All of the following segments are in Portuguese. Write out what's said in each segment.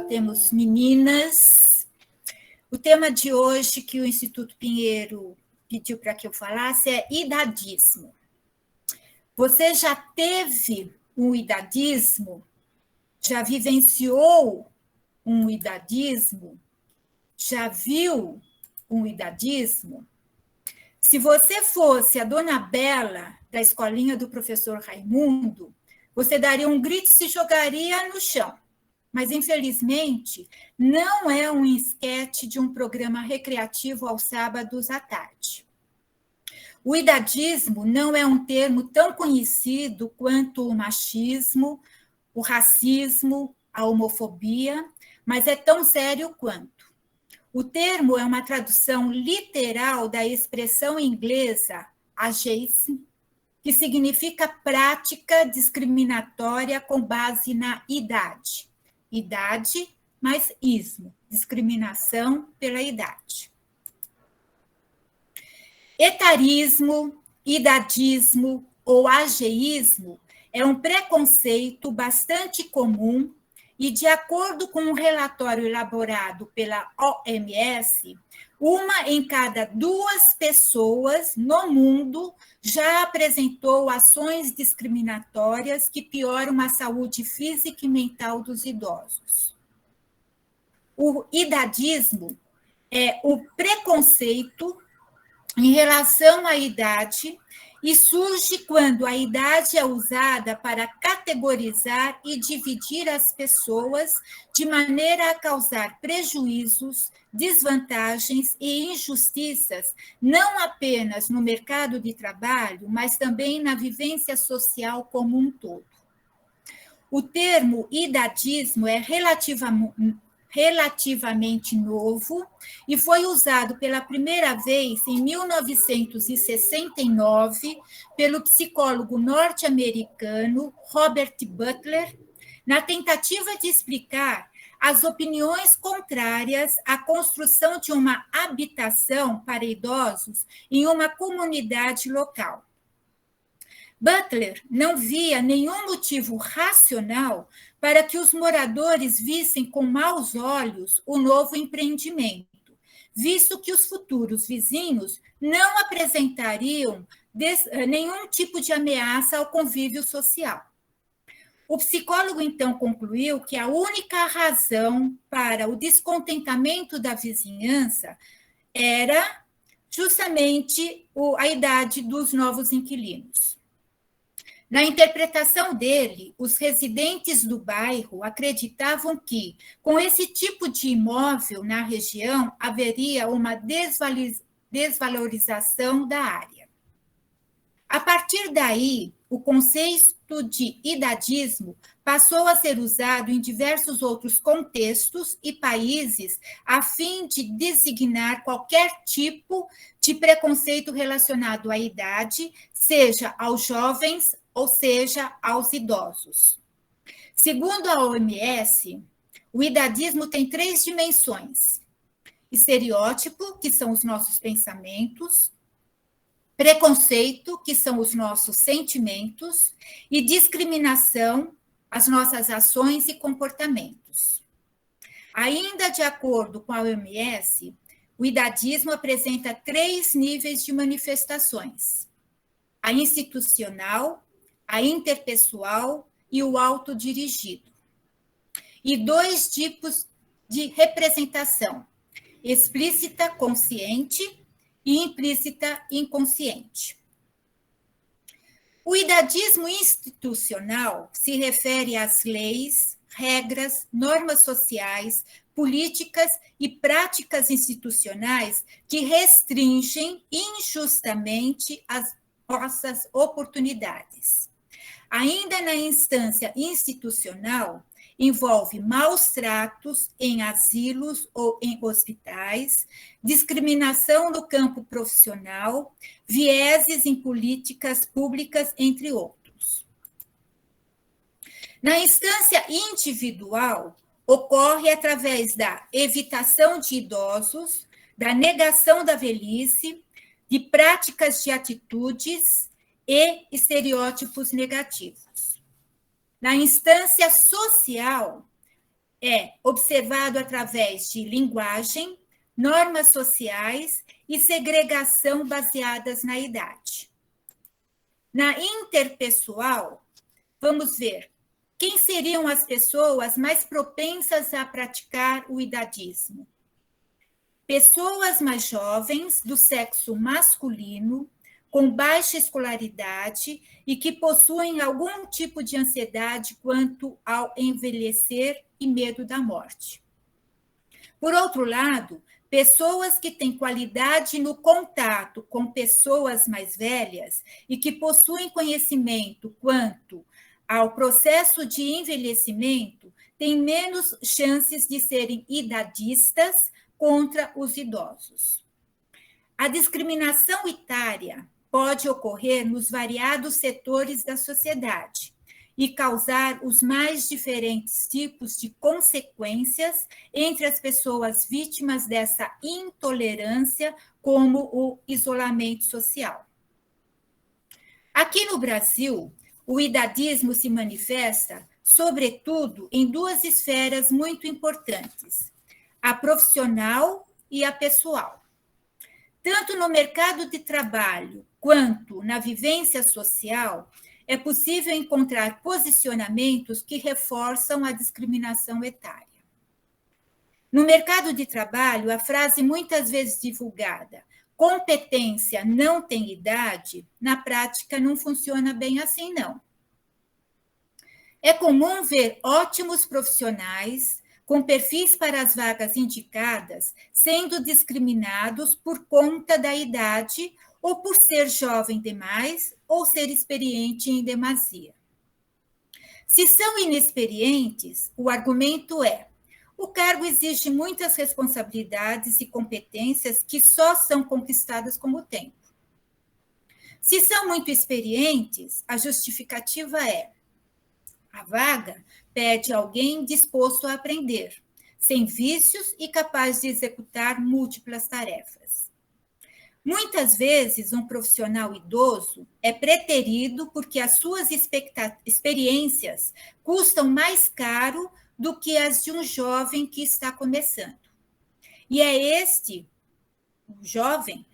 temos meninas. O tema de hoje que o Instituto Pinheiro pediu para que eu falasse é idadismo. Você já teve um idadismo? Já vivenciou um idadismo? Já viu um idadismo? Se você fosse a Dona Bela da escolinha do professor Raimundo, você daria um grito e se jogaria no chão. Mas, infelizmente, não é um esquete de um programa recreativo aos sábados à tarde. O idadismo não é um termo tão conhecido quanto o machismo, o racismo, a homofobia, mas é tão sério quanto. O termo é uma tradução literal da expressão inglesa ageism, que significa prática discriminatória com base na idade. Idade mais ismo, discriminação pela idade. Etarismo, idadismo ou ageísmo é um preconceito bastante comum e, de acordo com um relatório elaborado pela OMS, uma em cada 2 pessoas no mundo já apresentou ações discriminatórias que pioram a saúde física e mental dos idosos. O idadismo é o preconceito em relação à idade e surge quando a idade é usada para categorizar e dividir as pessoas de maneira a causar prejuízos, desvantagens e injustiças, não apenas no mercado de trabalho, mas também na vivência social como um todo. O termo idadismo é relativamente novo e foi usado pela primeira vez em 1969 pelo psicólogo norte-americano Robert Butler, na tentativa de explicar as opiniões contrárias à construção de uma habitação para idosos em uma comunidade local. Butler não via nenhum motivo racional para que os moradores vissem com maus olhos o novo empreendimento, visto que os futuros vizinhos não apresentariam nenhum tipo de ameaça ao convívio social. O psicólogo, então, concluiu que a única razão para o descontentamento da vizinhança era justamente a idade dos novos inquilinos. Na interpretação dele, os residentes do bairro acreditavam que, com esse tipo de imóvel na região, haveria uma desvalorização da área. A partir daí, o conceito de idadismo passou a ser usado em diversos outros contextos e países a fim de designar qualquer tipo de preconceito relacionado à idade, seja aos jovens ou seja aos idosos. Segundo a OMS, o idadismo tem 3 dimensões: estereótipo, que são os nossos pensamentos, preconceito, que são os nossos sentimentos, e discriminação, as nossas ações e comportamentos. Ainda de acordo com a OMS, o idadismo apresenta 3 níveis de manifestações: a institucional, a interpessoal e o autodirigido. E 2 tipos de representação: explícita, consciente, e implícita inconsciente. O idadismo institucional se refere às leis, regras, normas sociais, políticas e práticas institucionais que restringem injustamente as nossas oportunidades. Ainda na instância institucional, envolve maus tratos em asilos ou em hospitais, discriminação no campo profissional, vieses em políticas públicas, entre outros. Na instância individual, ocorre através da evitação de idosos, da negação da velhice, de práticas de atitudes e estereótipos negativos. Na instância social, é observado através de linguagem, normas sociais e segregação baseadas na idade. Na interpessoal, vamos ver quem seriam as pessoas mais propensas a praticar o idadismo. Pessoas mais jovens, do sexo masculino, com baixa escolaridade e que possuem algum tipo de ansiedade quanto ao envelhecer e medo da morte. Por outro lado, pessoas que têm qualidade no contato com pessoas mais velhas e que possuem conhecimento quanto ao processo de envelhecimento têm menos chances de serem idadistas contra os idosos. A discriminação etária pode ocorrer nos variados setores da sociedade e causar os mais diferentes tipos de consequências entre as pessoas vítimas dessa intolerância, como o isolamento social. Aqui no Brasil, o idadismo se manifesta, sobretudo, em duas esferas muito importantes: a profissional e a pessoal. Tanto no mercado de trabalho quanto na vivência social, é possível encontrar posicionamentos que reforçam a discriminação etária. No mercado de trabalho, a frase muitas vezes divulgada, competência não tem idade, na prática não funciona bem assim, não. É comum ver ótimos profissionais com perfis para as vagas indicadas sendo discriminados por conta da idade ou por ser jovem demais ou ser experiente em demasia. Se são inexperientes, o argumento é: o cargo exige muitas responsabilidades e competências que só são conquistadas com o tempo. Se são muito experientes, a justificativa é: a vaga pede alguém disposto a aprender, sem vícios e capaz de executar múltiplas tarefas. Muitas vezes, um profissional idoso é preterido porque as suas experiências custam mais caro do que as de um jovem que está começando. E é este, o jovem,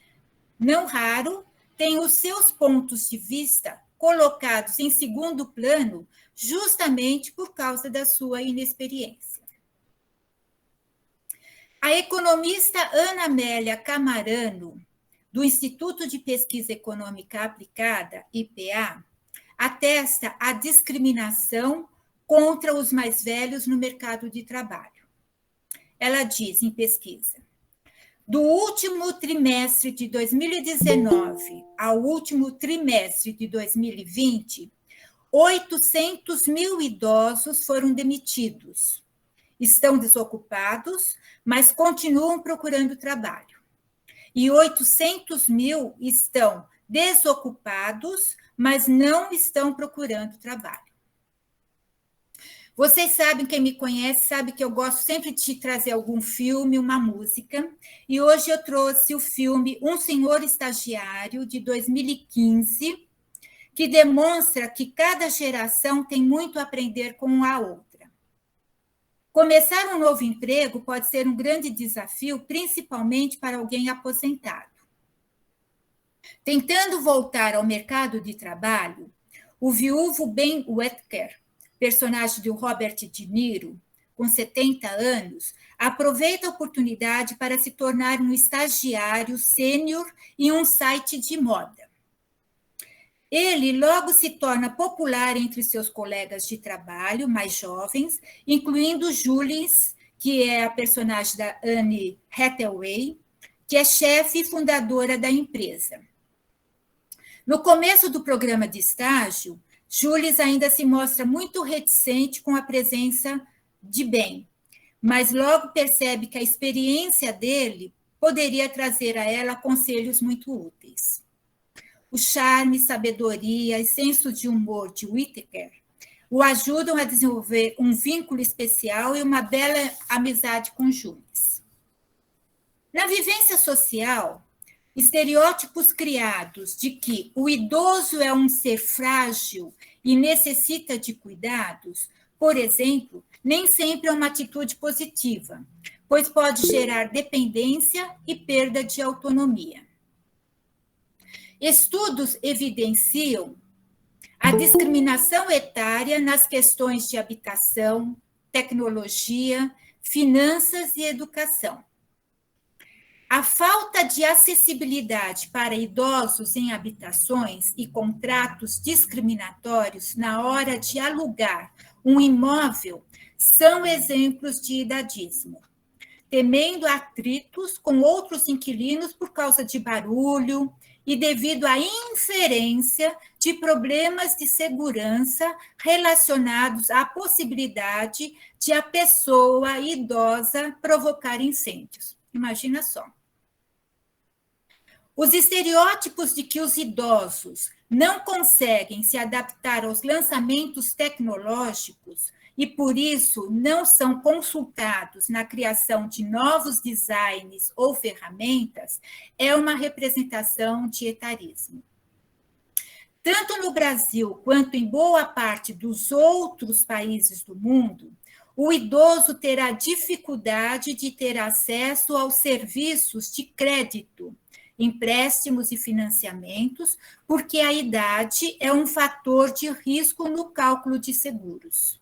não raro, tem os seus pontos de vista colocados em segundo plano justamente por causa da sua inexperiência. A economista Ana Amélia Camarano, do Instituto de Pesquisa Econômica Aplicada, IPA, atesta a discriminação contra os mais velhos no mercado de trabalho. Ela diz em pesquisa: do último trimestre de 2019 ao último trimestre de 2020, 800 mil idosos foram demitidos. Estão desocupados, mas continuam procurando trabalho. E 800 mil estão desocupados, mas não estão procurando trabalho. Vocês sabem, quem me conhece, sabe que eu gosto sempre de trazer algum filme, uma música, e hoje eu trouxe o filme Um Senhor Estagiário, de 2015, que demonstra que cada geração tem muito a aprender com a outra. Começar um novo emprego pode ser um grande desafio, principalmente para alguém aposentado. Tentando voltar ao mercado de trabalho, o viúvo Ben Whittaker, personagem de Robert De Niro, com 70 anos, aproveita a oportunidade para se tornar um estagiário sênior em um site de moda. Ele logo se torna popular entre seus colegas de trabalho mais jovens, incluindo Julius, que é a personagem da Anne Hathaway, que é chefe e fundadora da empresa. No começo do programa de estágio, Julius ainda se mostra muito reticente com a presença de Ben, mas logo percebe que a experiência dele poderia trazer a ela conselhos muito úteis. O charme, sabedoria e senso de humor de Whittaker o ajudam a desenvolver um vínculo especial e uma bela amizade com Julius. Na vivência social, estereótipos criados de que o idoso é um ser frágil e necessita de cuidados por exemplo, nem sempre é uma atitude positiva, pois pode gerar dependência e perda de autonomia. Estudos evidenciam a discriminação etária nas questões de habitação, tecnologia, finanças e educação. A falta de acessibilidade para idosos em habitações e contratos discriminatórios na hora de alugar um imóvel são exemplos de idadismo, temendo atritos com outros inquilinos por causa de barulho e devido à inferência de problemas de segurança relacionados à possibilidade de a pessoa idosa provocar incêndios. Imagina só. Os estereótipos de que os idosos não conseguem se adaptar aos lançamentos tecnológicos e, por isso, não são consultados na criação de novos designs ou ferramentas, é uma representação de etarismo. Tanto no Brasil quanto em boa parte dos outros países do mundo, o idoso terá dificuldade de ter acesso aos serviços de crédito, empréstimos e financiamentos, porque a idade é um fator de risco no cálculo de seguros.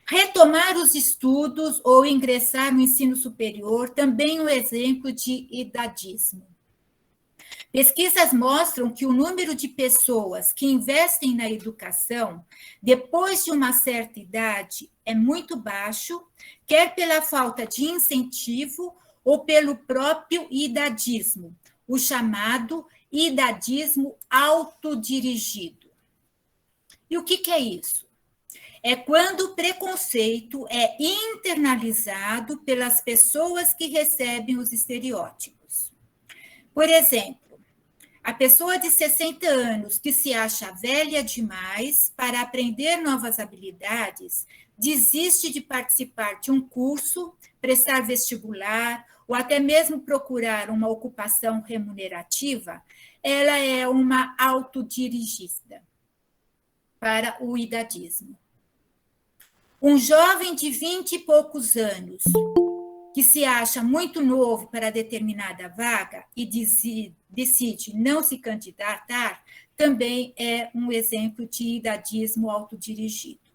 Retomar os estudos ou ingressar no ensino superior também é um exemplo de idadismo. Pesquisas mostram que o número de pessoas que investem na educação depois de uma certa idade é muito baixo, quer pela falta de incentivo ou pelo próprio idadismo, o chamado idadismo autodirigido. E o que é isso? É quando o preconceito é internalizado pelas pessoas que recebem os estereótipos. Por exemplo, a pessoa de 60 anos que se acha velha demais para aprender novas habilidades desiste de participar de um curso, prestar vestibular ou até mesmo procurar uma ocupação remunerativa, ela é uma autodirigista para o idadismo. Um jovem de 20 e poucos anos, que se acha muito novo para determinada vaga e decide não se candidatar, também é um exemplo de idadismo autodirigido.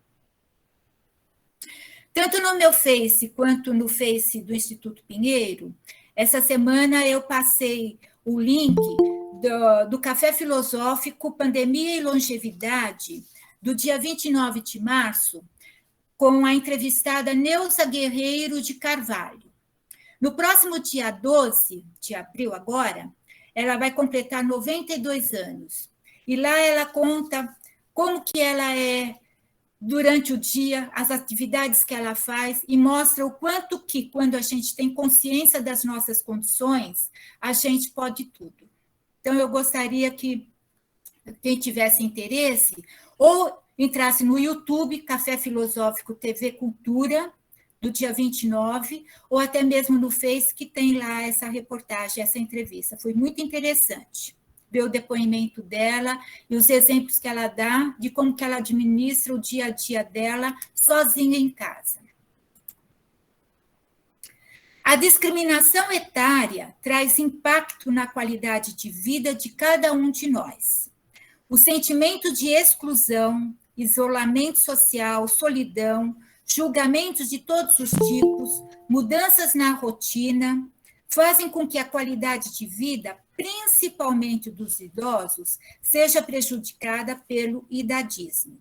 Tanto no meu Face quanto no Face do Instituto Pinheiro, essa semana eu passei o link do Café Filosófico Pandemia e Longevidade, do dia 29 de março, com a entrevistada Neuza Guerreiro de Carvalho. No próximo dia 12 de abril, agora, ela vai completar 92 anos. E lá ela conta como que ela é durante o dia, as atividades que ela faz, e mostra o quanto que, quando a gente tem consciência das nossas condições, a gente pode tudo. Então, eu gostaria que quem tivesse interesse, ou entrasse no YouTube, Café Filosófico TV Cultura, do dia 29, ou até mesmo no Face, que tem lá essa reportagem, essa entrevista. Foi muito interessante ver o depoimento dela e os exemplos que ela dá de como que ela administra o dia a dia dela sozinha em casa. A discriminação etária traz impacto na qualidade de vida de cada um de nós. O sentimento de exclusão, isolamento social, solidão, julgamentos de todos os tipos, mudanças na rotina, fazem com que a qualidade de vida, principalmente dos idosos, seja prejudicada pelo idadismo.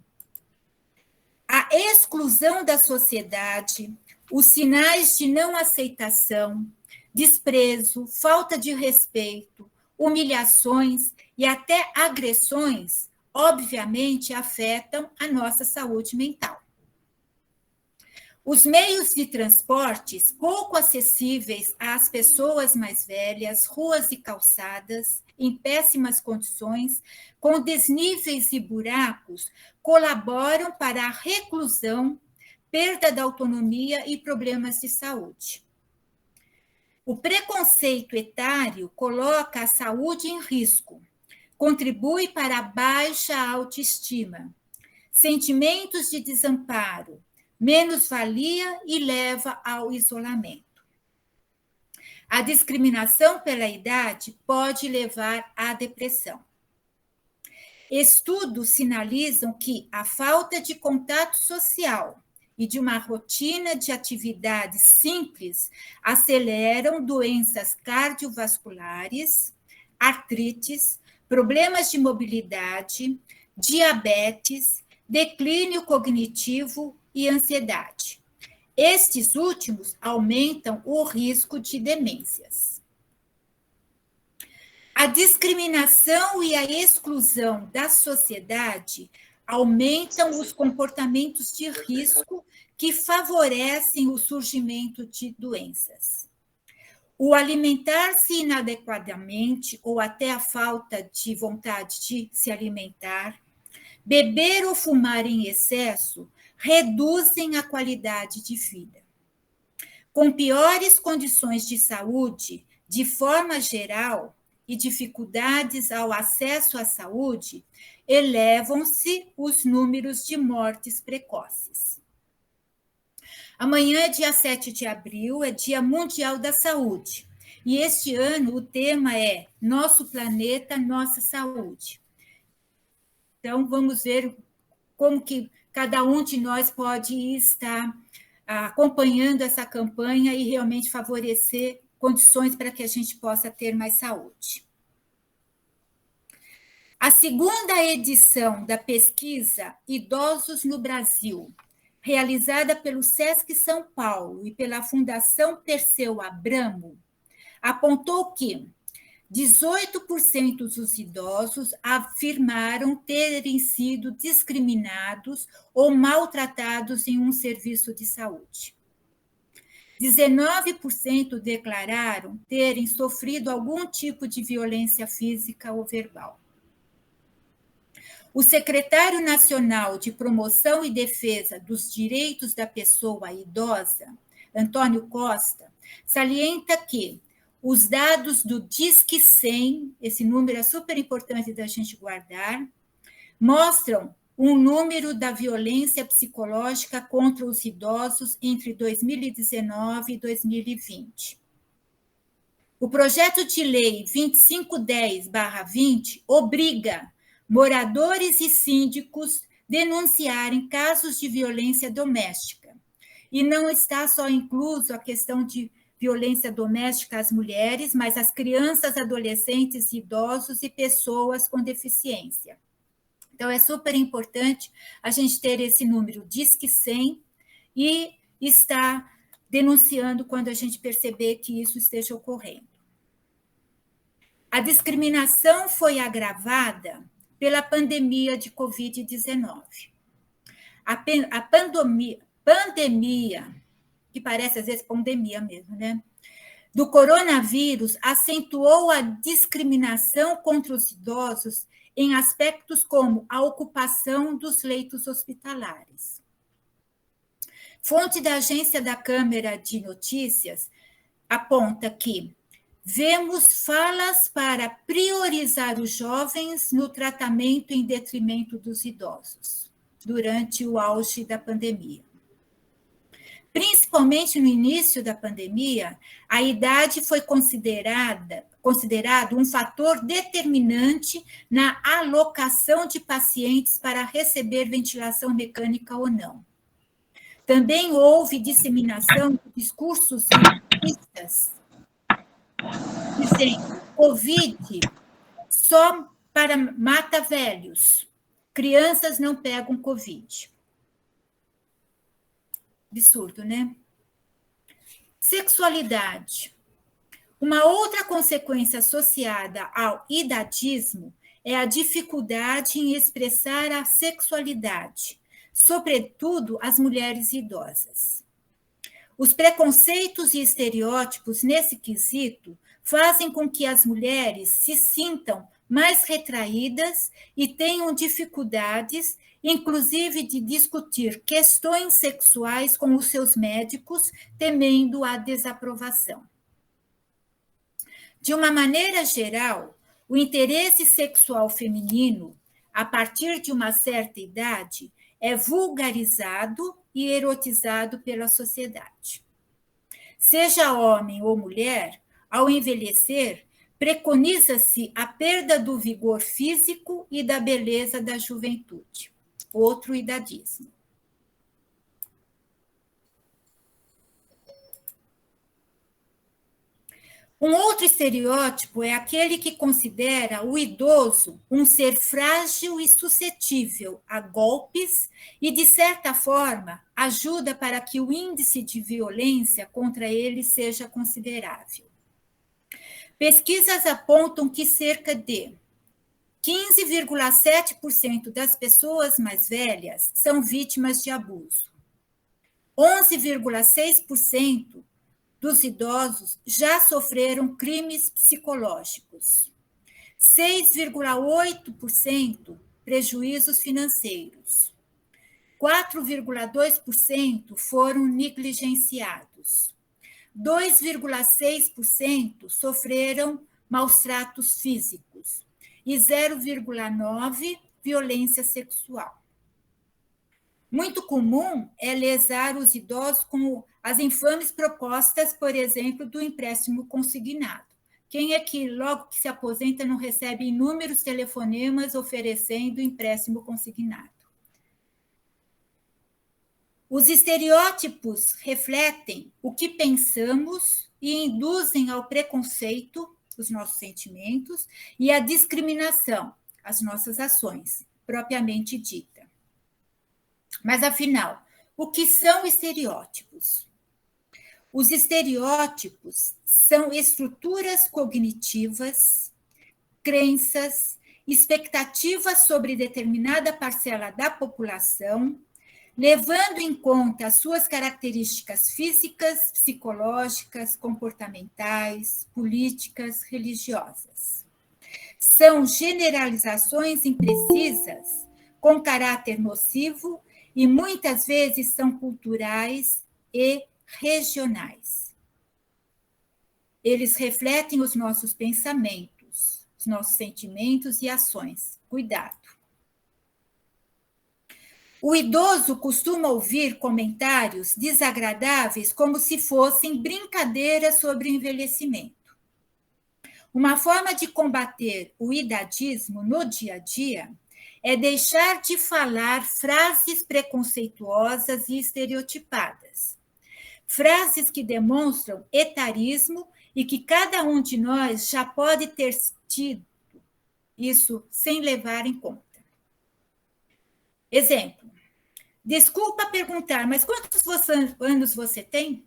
A exclusão da sociedade, os sinais de não aceitação, desprezo, falta de respeito, humilhações e até agressões, obviamente, afetam a nossa saúde mental. Os meios de transportes pouco acessíveis às pessoas mais velhas, ruas e calçadas em péssimas condições, com desníveis e buracos, colaboram para a reclusão, perda da autonomia e problemas de saúde. O preconceito etário coloca a saúde em risco, contribui para a baixa autoestima, sentimentos de desamparo, menos-valia e leva ao isolamento. A discriminação pela idade pode levar à depressão. Estudos sinalizam que a falta de contato social e de uma rotina de atividades simples aceleram doenças cardiovasculares, artrites, problemas de mobilidade, diabetes, declínio cognitivo e ansiedade. Estes últimos aumentam o risco de demências. A discriminação e a exclusão da sociedade aumentam os comportamentos de risco que favorecem o surgimento de doenças. O alimentar-se inadequadamente ou até a falta de vontade de se alimentar, beber ou fumar em excesso reduzem a qualidade de vida. Com piores condições de saúde, de forma geral, e dificuldades ao acesso à saúde, elevam-se os números de mortes precoces. Amanhã, dia 7 de abril, é Dia Mundial da Saúde. E este ano o tema é Nosso Planeta, Nossa Saúde. Então, vamos ver como que cada um de nós pode estar acompanhando essa campanha e realmente favorecer condições para que a gente possa ter mais saúde. A segunda edição da pesquisa Idosos no Brasil, realizada pelo SESC São Paulo e pela Fundação Perseu Abramo, apontou que 18% dos idosos afirmaram terem sido discriminados ou maltratados em um serviço de saúde. 19% declararam terem sofrido algum tipo de violência física ou verbal. O secretário nacional de Promoção e Defesa dos Direitos da Pessoa Idosa, Antônio Costa, salienta que os dados do Disque 100, esse número é super importante da gente guardar, mostram um número da violência psicológica contra os idosos entre 2019 e 2020. O projeto de lei 2510/20 obriga moradores e síndicos denunciarem casos de violência doméstica. E não está só incluso a questão de violência doméstica às mulheres, mas às crianças, adolescentes, idosos e pessoas com deficiência. Então, é super importante a gente ter esse número Disque 100 e estar denunciando quando a gente perceber que isso esteja ocorrendo. A discriminação foi agravada pela pandemia de Covid-19. A pandemia, que parece às vezes pandemia mesmo, né? Do coronavírus acentuou a discriminação contra os idosos em aspectos como a ocupação dos leitos hospitalares. Fonte da agência da Câmara de Notícias aponta que vemos falas para priorizar os jovens no tratamento em detrimento dos idosos, durante o auge da pandemia. Principalmente no início da pandemia, a idade foi considerado um fator determinante na alocação de pacientes para receber ventilação mecânica ou não. Também houve disseminação de discursos racistas, dizendo Covid só para mata velhos, crianças não pegam Covid. Absurdo, né? Sexualidade. Uma outra consequência associada ao idadismo é a dificuldade em expressar a sexualidade, sobretudo as mulheres idosas. Os preconceitos e estereótipos nesse quesito fazem com que as mulheres se sintam mais retraídas e tenham dificuldades, inclusive de discutir questões sexuais com os seus médicos, temendo a desaprovação. De uma maneira geral, o interesse sexual feminino, a partir de uma certa idade, é vulgarizado e erotizado pela sociedade. Seja homem ou mulher, ao envelhecer, preconiza-se a perda do vigor físico e da beleza da juventude. Outro idadismo. Um outro estereótipo é aquele que considera o idoso um ser frágil e suscetível a golpes e, de certa forma, ajuda para que o índice de violência contra ele seja considerável. Pesquisas apontam que cerca de 15,7% das pessoas mais velhas são vítimas de abuso. 11,6% dos idosos já sofreram crimes psicológicos. 6,8% prejuízos financeiros. 4,2% foram negligenciados. 2,6% sofreram maus tratos físicos e 0,9% violência sexual. Muito comum é lesar os idosos com as infames propostas, por exemplo, do empréstimo consignado. Quem é que, logo que se aposenta, não recebe inúmeros telefonemas oferecendo empréstimo consignado? Os estereótipos refletem o que pensamos e induzem ao preconceito, os nossos sentimentos, e à discriminação, as nossas ações, propriamente dita. Mas, afinal, o que são estereótipos? Os estereótipos são estruturas cognitivas, crenças, expectativas sobre determinada parcela da população, levando em conta as suas características físicas, psicológicas, comportamentais, políticas, religiosas. São generalizações imprecisas, com caráter nocivo, e muitas vezes são culturais e regionais. Eles refletem os nossos pensamentos, os nossos sentimentos e ações. Cuidado. O idoso costuma ouvir comentários desagradáveis como se fossem brincadeiras sobre o envelhecimento. Uma forma de combater o idadismo no dia a dia é deixar de falar frases preconceituosas e estereotipadas. Frases que demonstram etarismo e que cada um de nós já pode ter tido isso sem levar em conta. Exemplo. Desculpa perguntar, mas quantos anos você tem?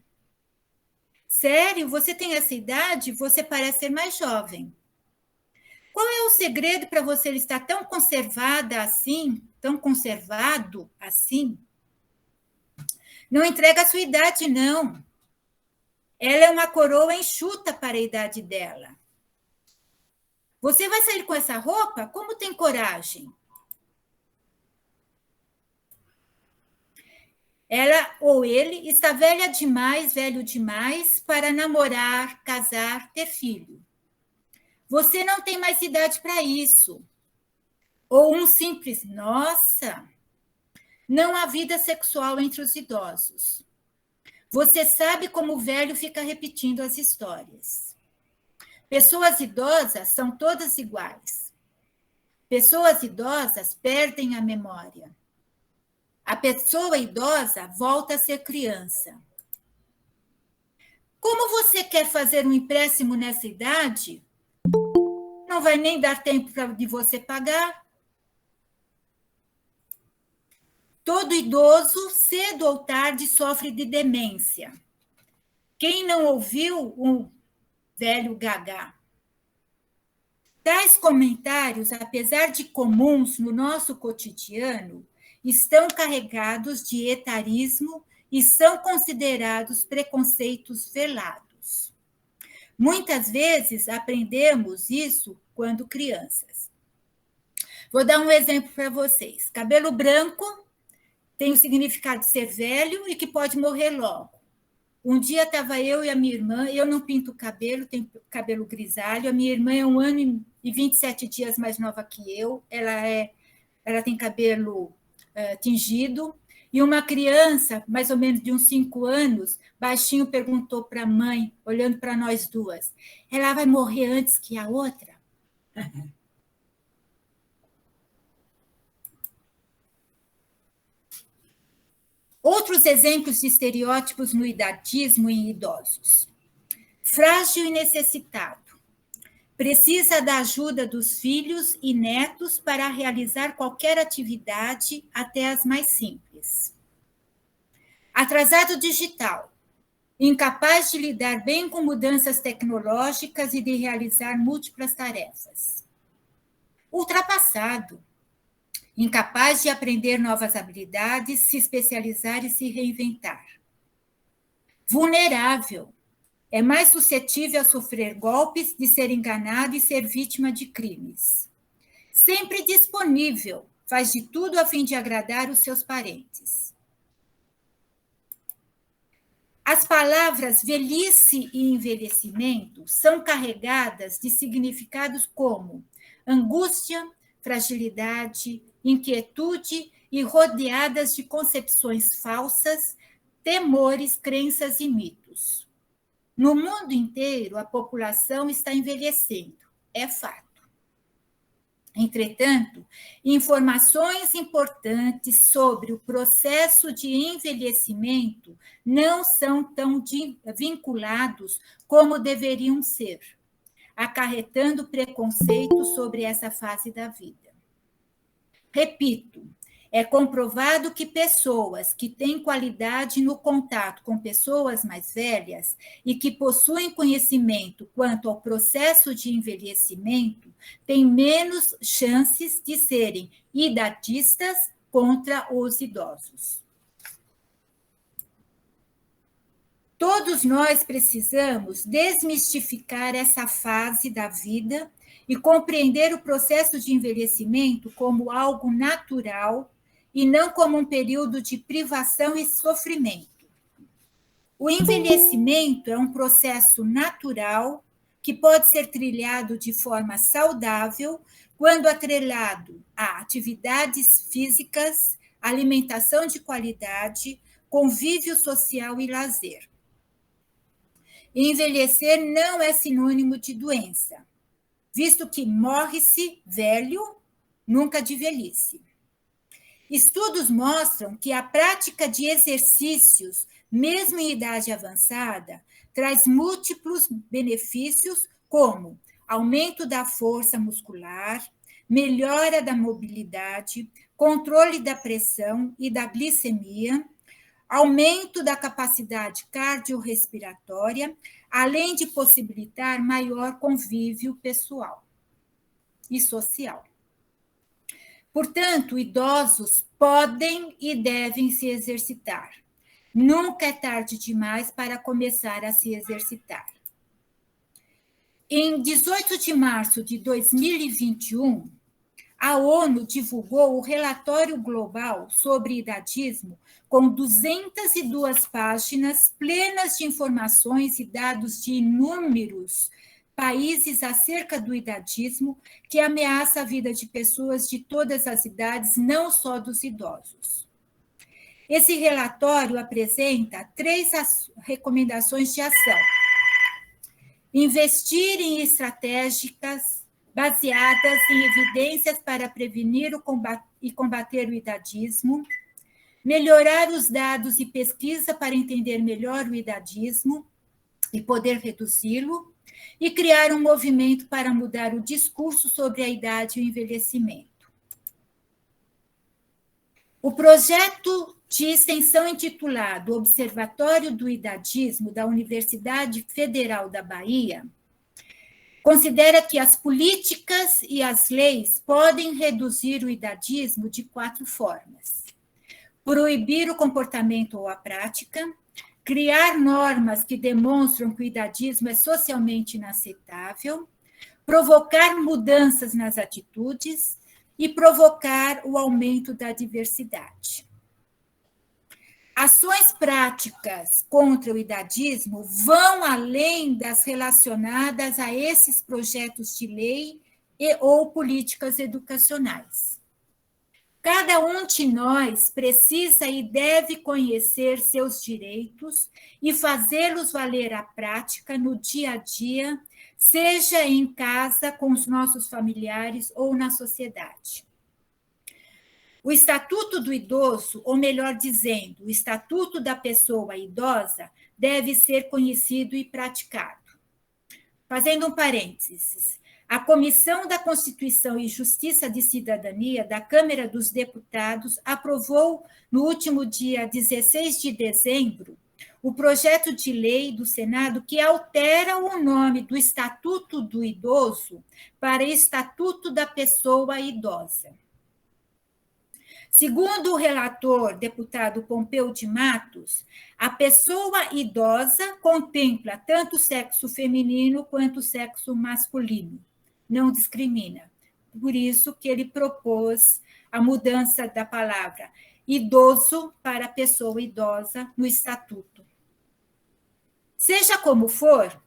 Sério, você tem essa idade? Você parece ser mais jovem. Qual é o segredo para você estar tão conservada assim, tão conservado assim? Não entrega a sua idade, não. Ela é uma coroa enxuta para a idade dela. Você vai sair com essa roupa? Como tem coragem? Ela ou ele está velha demais, velho demais para namorar, casar, ter filho. Você não tem mais idade para isso. Ou um simples, nossa, não há vida sexual entre os idosos. Você sabe como o velho fica repetindo as histórias. Pessoas idosas são todas iguais. Pessoas idosas perdem a memória. A pessoa idosa volta a ser criança. Como você quer fazer um empréstimo nessa idade? Não vai nem dar tempo de você pagar. Todo idoso, cedo ou tarde, sofre de demência. Quem não ouviu um velho gagá? Tais comentários, apesar de comuns no nosso cotidiano, estão carregados de etarismo e são considerados preconceitos velados. Muitas vezes aprendemos isso quando crianças. Vou dar um exemplo para vocês. Cabelo branco tem o significado de ser velho e que pode morrer logo. Um dia estava eu e a minha irmã, eu não pinto o cabelo, tenho cabelo grisalho, a minha irmã é 1 ano e 27 dias mais nova que eu, ela tem cabelo tingido, e uma criança, mais ou menos de uns 5 anos, baixinho, perguntou para a mãe, olhando para nós duas: ela vai morrer antes que a outra? Outros exemplos de estereótipos no idadismo em idosos. Frágil e necessitado. Precisa da ajuda dos filhos e netos para realizar qualquer atividade, até as mais simples. Atrasado digital. Incapaz de lidar bem com mudanças tecnológicas e de realizar múltiplas tarefas. Ultrapassado. Incapaz de aprender novas habilidades, se especializar e se reinventar. Vulnerável. É mais suscetível a sofrer golpes, de ser enganado e ser vítima de crimes. Sempre disponível, faz de tudo a fim de agradar os seus parentes. As palavras velhice e envelhecimento são carregadas de significados como angústia, fragilidade, inquietude e rodeadas de concepções falsas, temores, crenças e mitos. No mundo inteiro, a população está envelhecendo, é fato. Entretanto, informações importantes sobre o processo de envelhecimento não são tão vinculados como deveriam ser, acarretando preconceito sobre essa fase da vida. Repito, é comprovado que pessoas que têm qualidade no contato com pessoas mais velhas e que possuem conhecimento quanto ao processo de envelhecimento têm menos chances de serem idadistas contra os idosos. Todos nós precisamos desmistificar essa fase da vida e compreender o processo de envelhecimento como algo natural e não como um período de privação e sofrimento. O envelhecimento é um processo natural que pode ser trilhado de forma saudável quando atrelado a atividades físicas, alimentação de qualidade, convívio social e lazer. Envelhecer não é sinônimo de doença, visto que morre-se velho, nunca de velhice. Estudos mostram que a prática de exercícios, mesmo em idade avançada, traz múltiplos benefícios, como aumento da força muscular, melhora da mobilidade, controle da pressão e da glicemia, aumento da capacidade cardiorrespiratória, além de possibilitar maior convívio pessoal e social. Portanto, idosos podem e devem se exercitar. Nunca é tarde demais para começar a se exercitar. Em 18 de março de 2021, a ONU divulgou o Relatório Global sobre Idadismo, com 202 páginas plenas de informações e dados de inúmeros países acerca do idadismo, que ameaça a vida de pessoas de todas as idades, não só dos idosos. Esse relatório apresenta 3 recomendações de ação. Investir em estratégias baseadas em evidências para prevenir e combater o idadismo, melhorar os dados e pesquisa para entender melhor o idadismo e poder reduzi-lo, e criar um movimento para mudar o discurso sobre a idade e o envelhecimento. O projeto de extensão intitulado Observatório do Idadismo da Universidade Federal da Bahia considera que as políticas e as leis podem reduzir o idadismo de 4 formas: proibir o comportamento ou a prática, criar normas que demonstram que o idadismo é socialmente inaceitável, provocar mudanças nas atitudes e provocar o aumento da diversidade. Ações práticas contra o idadismo vão além das relacionadas a esses projetos de lei ou políticas educacionais. Cada um de nós precisa e deve conhecer seus direitos e fazê-los valer à prática no dia a dia, seja em casa, com os nossos familiares ou na sociedade. O Estatuto do Idoso, ou melhor dizendo, o Estatuto da Pessoa Idosa, deve ser conhecido e praticado. Fazendo um parênteses, a Comissão da Constituição e Justiça de Cidadania da Câmara dos Deputados aprovou, no último dia 16 de dezembro, o projeto de lei do Senado que altera o nome do Estatuto do Idoso para Estatuto da Pessoa Idosa. Segundo o relator, deputado Pompeu de Matos, a pessoa idosa contempla tanto o sexo feminino quanto o sexo masculino, não discrimina. Por isso que ele propôs a mudança da palavra idoso para pessoa idosa no estatuto. Seja como for,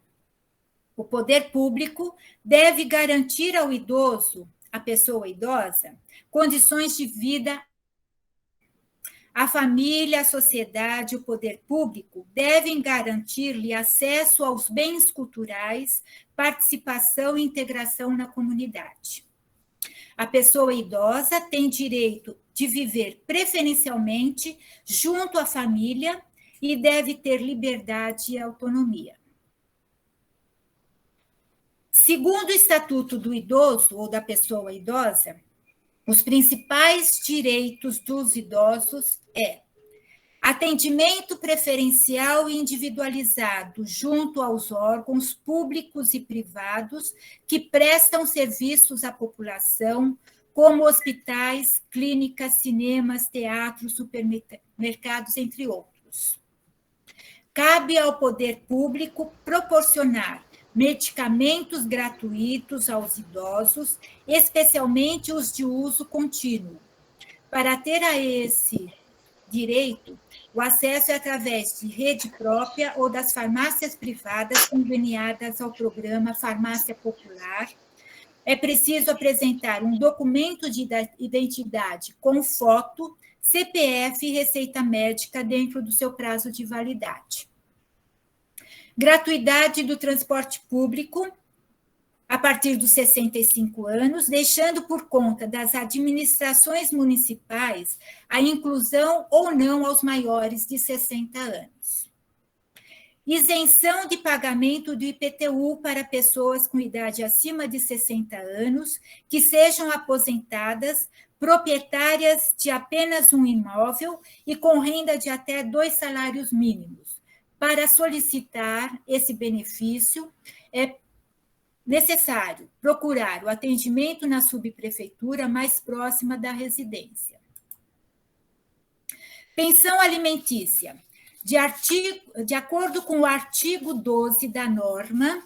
o poder público deve garantir ao idoso, à pessoa idosa, condições de vida. A família, a sociedade, o poder público devem garantir-lhe acesso aos bens culturais, participação e integração na comunidade. A pessoa idosa tem direito de viver preferencialmente junto à família e deve ter liberdade e autonomia. Segundo o Estatuto do Idoso ou da Pessoa Idosa, os principais direitos dos idosos é atendimento preferencial e individualizado junto aos órgãos públicos e privados que prestam serviços à população, como hospitais, clínicas, cinemas, teatros, supermercados, entre outros. Cabe ao poder público proporcionar medicamentos gratuitos aos idosos, especialmente os de uso contínuo. Para ter a esse direito, o acesso é através de rede própria ou das farmácias privadas conveniadas ao programa Farmácia Popular. É preciso apresentar um documento de identidade com foto, CPF e receita médica dentro do seu prazo de validade. Gratuidade do transporte público a partir dos 65 anos, deixando por conta das administrações municipais a inclusão ou não aos maiores de 60 anos. Isenção de pagamento do IPTU para pessoas com idade acima de 60 anos que sejam aposentadas, proprietárias de apenas um imóvel e com renda de até 2 salários mínimos. Para solicitar esse benefício, é necessário procurar o atendimento na subprefeitura mais próxima da residência. Pensão alimentícia. De acordo com o artigo 12 da norma,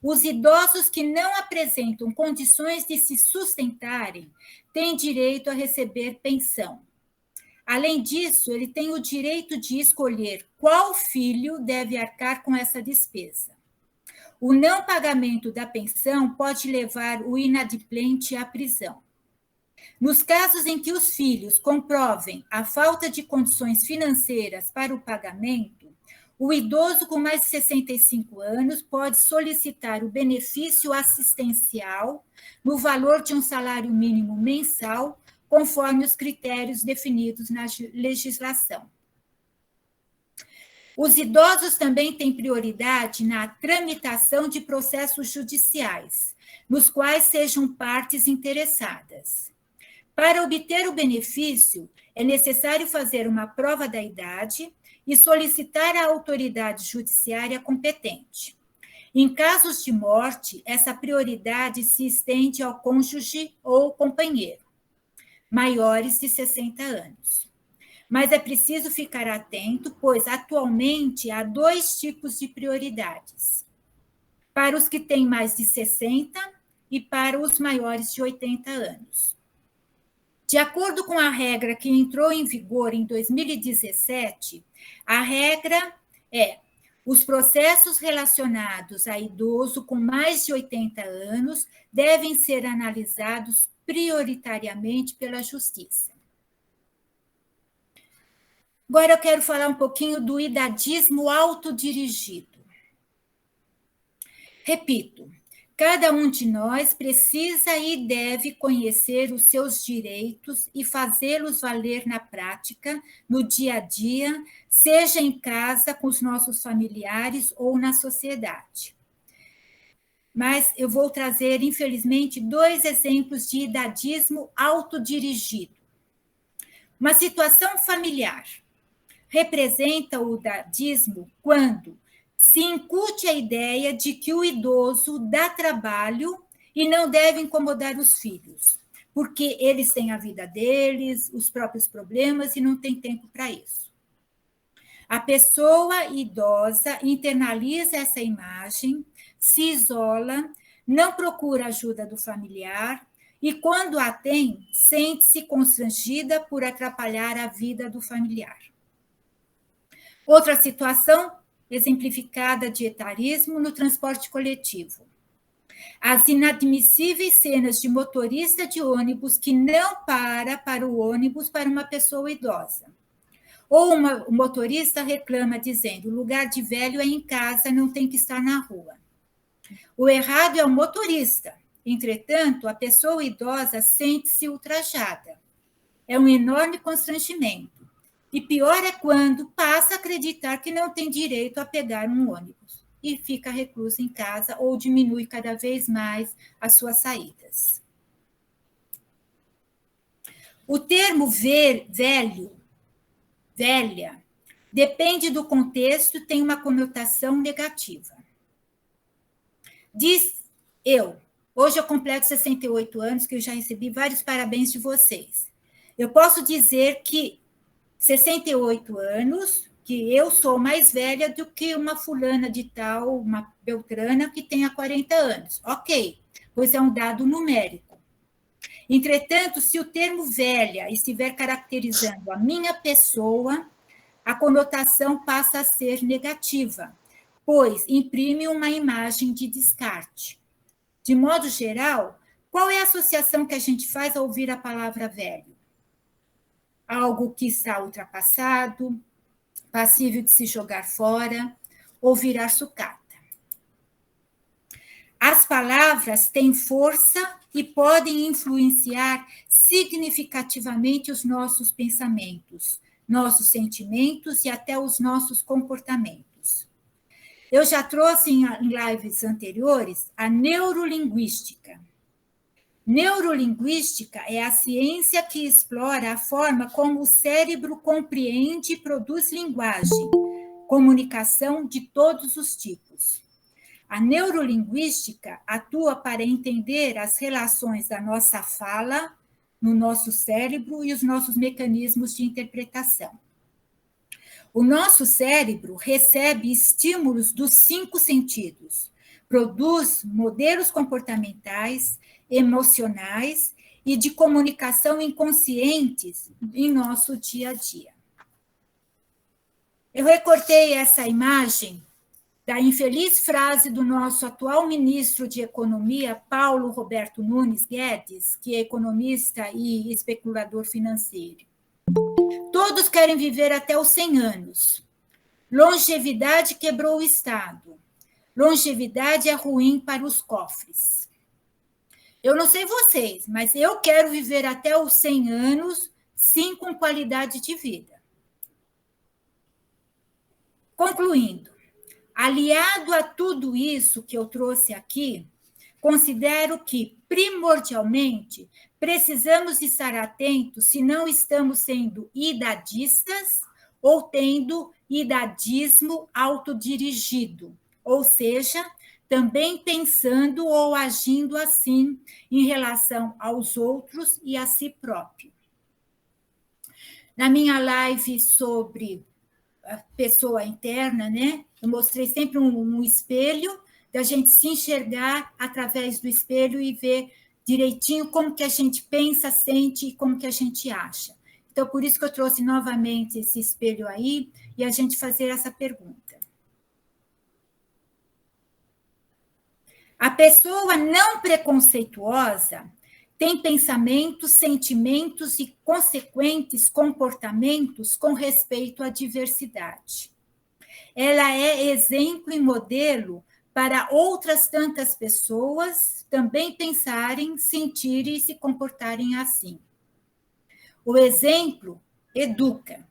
os idosos que não apresentam condições de se sustentarem têm direito a receber pensão. Além disso, ele tem o direito de escolher qual filho deve arcar com essa despesa. O não pagamento da pensão pode levar o inadimplente à prisão. Nos casos em que os filhos comprovem a falta de condições financeiras para o pagamento, o idoso com mais de 65 anos pode solicitar o benefício assistencial no valor de um salário mínimo mensal, conforme os critérios definidos na legislação. Os idosos também têm prioridade na tramitação de processos judiciais, nos quais sejam partes interessadas. Para obter o benefício, é necessário fazer uma prova da idade e solicitar à autoridade judiciária competente. Em casos de morte, essa prioridade se estende ao cônjuge ou companheiro, maiores de 60 anos. Mas é preciso ficar atento, pois atualmente há 2 tipos de prioridades: para os que têm mais de 60 e para os maiores de 80 anos. De acordo com a regra que entrou em vigor em 2017, a regra é: os processos relacionados a idoso com mais de 80 anos devem ser analisados prioritariamente pela Justiça. Agora eu quero falar um pouquinho do idadismo autodirigido. Repito, cada um de nós precisa e deve conhecer os seus direitos e fazê-los valer na prática, no dia a dia, seja em casa, com os nossos familiares ou na sociedade. Mas eu vou trazer, infelizmente, 2 exemplos de idadismo autodirigido. Uma situação familiar representa o idadismo quando se incute a ideia de que o idoso dá trabalho e não deve incomodar os filhos, porque eles têm a vida deles, os próprios problemas e não tem tempo para isso. A pessoa idosa internaliza essa imagem, se isola, não procura ajuda do familiar e, quando a tem, sente-se constrangida por atrapalhar a vida do familiar. Outra situação exemplificada de etarismo no transporte coletivo. As inadmissíveis cenas de motorista de ônibus que não para o ônibus para uma pessoa idosa. Ou o motorista reclama dizendo: o lugar de velho é em casa, não tem que estar na rua. O errado é o motorista. Entretanto, a pessoa idosa sente-se ultrajada. É um enorme constrangimento. E pior é quando passa a acreditar que não tem direito a pegar um ônibus e fica recluso em casa ou diminui cada vez mais as suas saídas. O termo velho, velha, depende do contexto e tem uma conotação negativa. Diz eu, hoje eu completo 68 anos, que eu já recebi vários parabéns de vocês. Eu posso dizer que 68 anos, que eu sou mais velha do que uma fulana de tal, uma beltrana que tenha 40 anos. Ok, pois é um dado numérico. Entretanto, se o termo velha estiver caracterizando a minha pessoa, a conotação passa a ser negativa, pois imprime uma imagem de descarte. De modo geral, qual é a associação que a gente faz ao ouvir a palavra velho? Algo que está ultrapassado, passível de se jogar fora ou virar sucata. As palavras têm força e podem influenciar significativamente os nossos pensamentos, nossos sentimentos e até os nossos comportamentos. Eu já trouxe em lives anteriores a neurolinguística. Neurolinguística é a ciência que explora a forma como o cérebro compreende e produz linguagem, comunicação de todos os tipos. A neurolinguística atua para entender as relações da nossa fala no nosso cérebro e os nossos mecanismos de interpretação. O nosso cérebro recebe estímulos dos 5 sentidos, produz modelos comportamentais, emocionais e de comunicação inconscientes em nosso dia a dia. Eu recortei essa imagem da infeliz frase do nosso atual ministro de Economia, Paulo Roberto Nunes Guedes, que é economista e especulador financeiro. Todos querem viver até os 100 anos. Longevidade quebrou o Estado. Longevidade é ruim para os cofres. Eu não sei vocês, mas eu quero viver até os 100 anos, sim, com qualidade de vida. Concluindo, aliado a tudo isso que eu trouxe aqui, considero que, primordialmente, precisamos estar atentos se não estamos sendo idadistas ou tendo idadismo autodirigido, ou seja, também pensando ou agindo assim em relação aos outros e a si próprio. Na minha live sobre a pessoa interna, né, eu mostrei sempre um espelho, da gente se enxergar através do espelho e ver direitinho como que a gente pensa, sente e como que a gente acha. Então, por isso que eu trouxe novamente esse espelho aí e a gente fazer essa pergunta. A pessoa não preconceituosa tem pensamentos, sentimentos e consequentes comportamentos com respeito à diversidade. Ela é exemplo e modelo para outras tantas pessoas também pensarem, sentirem e se comportarem assim. O exemplo educa.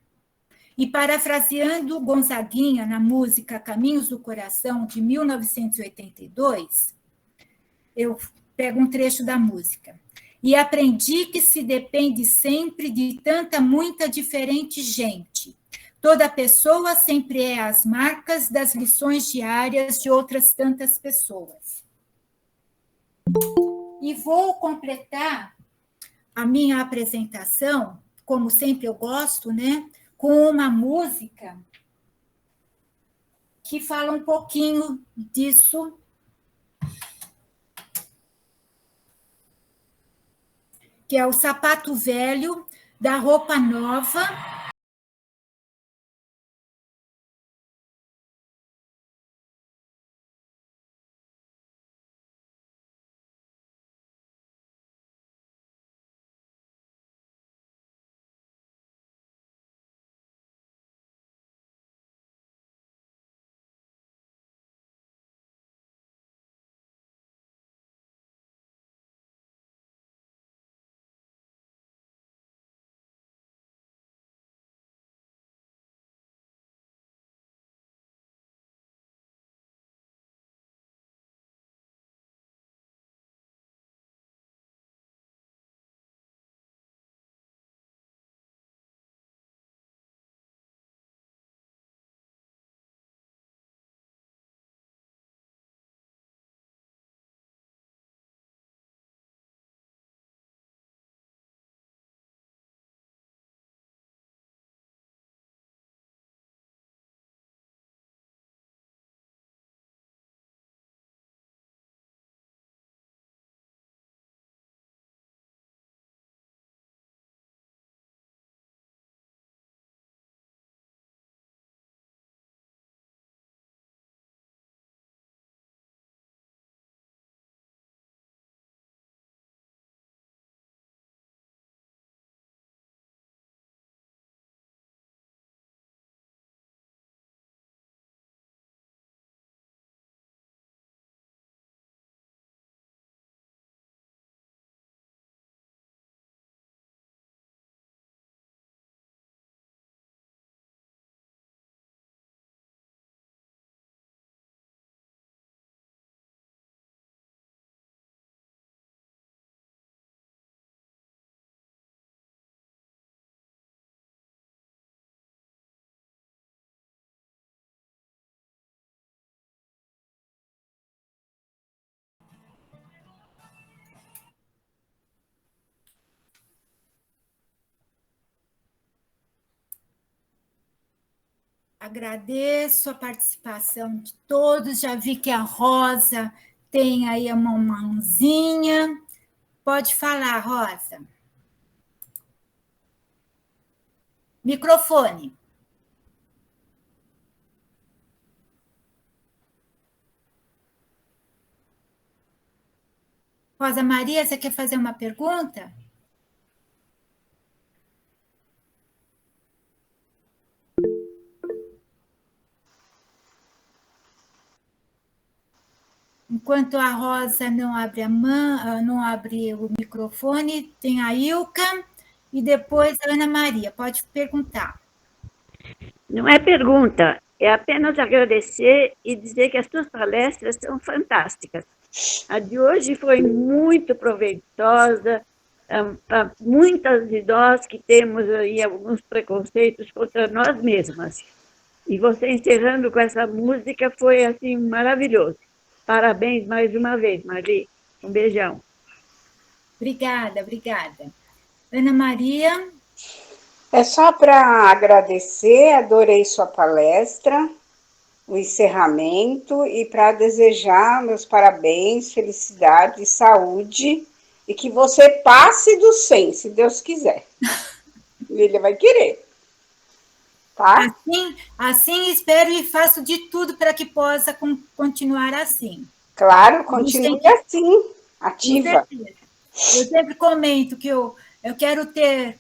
E parafraseando Gonzaguinha na música Caminhos do Coração, de 1982, eu pego um trecho da música. E aprendi que se depende sempre de tanta, muita diferente gente. Toda pessoa sempre é as marcas das lições diárias de outras tantas pessoas. E vou completar a minha apresentação, como sempre eu gosto, né, com uma música que fala um pouquinho disso, que é o Sapato Velho, da Roupa Nova. Agradeço a participação de todos. Já vi que a Rosa tem aí uma mãozinha. Pode falar, Rosa. Microfone. Rosa Maria, você quer fazer uma pergunta? Enquanto a Rosa não abre a mão, não abre o microfone, tem a Ilka e depois a Ana Maria. Pode perguntar. Não é pergunta, é apenas agradecer e dizer que as suas palestras são fantásticas. A de hoje foi muito proveitosa, para muitas de nós que temos aí alguns preconceitos contra nós mesmas. E você encerrando com essa música foi, assim, maravilhoso. Parabéns mais uma vez, Marli. Um beijão. Obrigada, obrigada. Ana Maria. É só para agradecer, adorei sua palestra, o encerramento, e para desejar meus parabéns, felicidade, saúde, e que você passe do 100, se Deus quiser. Ele vai querer. Tá? Assim espero e faço de tudo para que possa continuar assim. Claro, continue assim, ativa. Eu sempre comento que eu quero ter